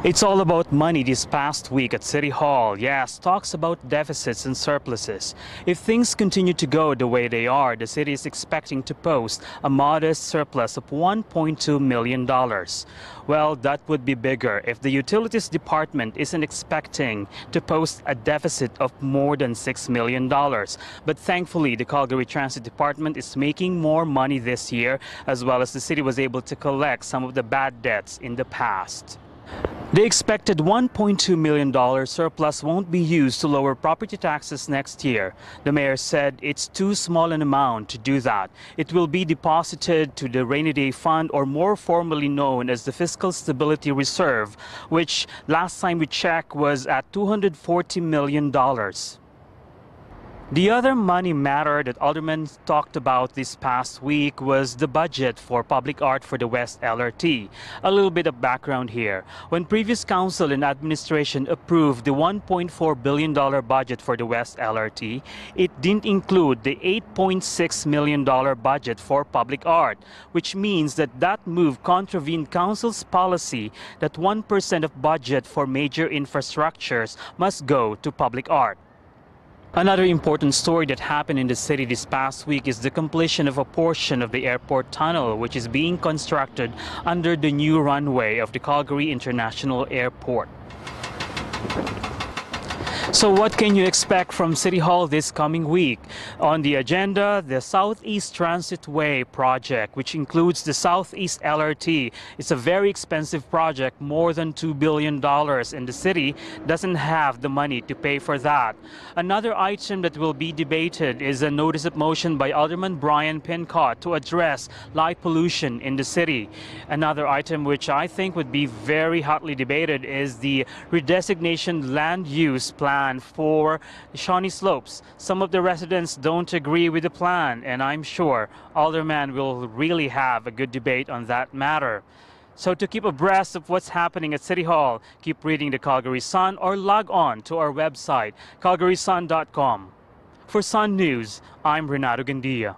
It's all about money this past week at City Hall. Yes, talks about deficits and surpluses. If things continue to go the way they are, the city is expecting to post a modest surplus of $1.2 million. Well, that would be bigger if the Utilities Department isn't expecting to post a deficit of more than $6 million. But thankfully, the Calgary Transit Department is making more money this year, as well as the city was able to collect some of the bad debts in the past. The expected $1.2 million surplus won't be used to lower property taxes next year. The mayor said it's too small an amount to do that. It will be deposited to the Rainy Day Fund, or more formally known as the Fiscal Stability Reserve, which last time we checked was at $240 million. The other money matter that aldermen talked about this past week was the budget for public art for the West LRT. A little bit of background here. When previous council and administration approved the $1.4 billion budget for the West LRT, it didn't include the $8.6 million budget for public art, which means that move contravened council's policy that 1% of budget for major infrastructures must go to public art. Another important story that happened in the city this past week is the completion of a portion of the airport tunnel, which is being constructed under the new runway of the Calgary International Airport. So what can you expect from City Hall this coming week? On the agenda, the Southeast Transitway project, which includes the Southeast LRT. It's a very expensive project, more than $2 billion, and the city doesn't have the money to pay for that. Another item that will be debated is a notice of motion by Alderman Brian Pincott to address light pollution in the city. Another item which I think would be very hotly debated is the redesignation land use plan for Shawnee Slopes. Some of the residents don't agree with the plan, and I'm sure aldermen will really have a good debate on that matter. So to keep abreast of what's happening at City Hall, keep reading the Calgary Sun or log on to our website, calgarysun.com. For Sun News, I'm Renato Gandia.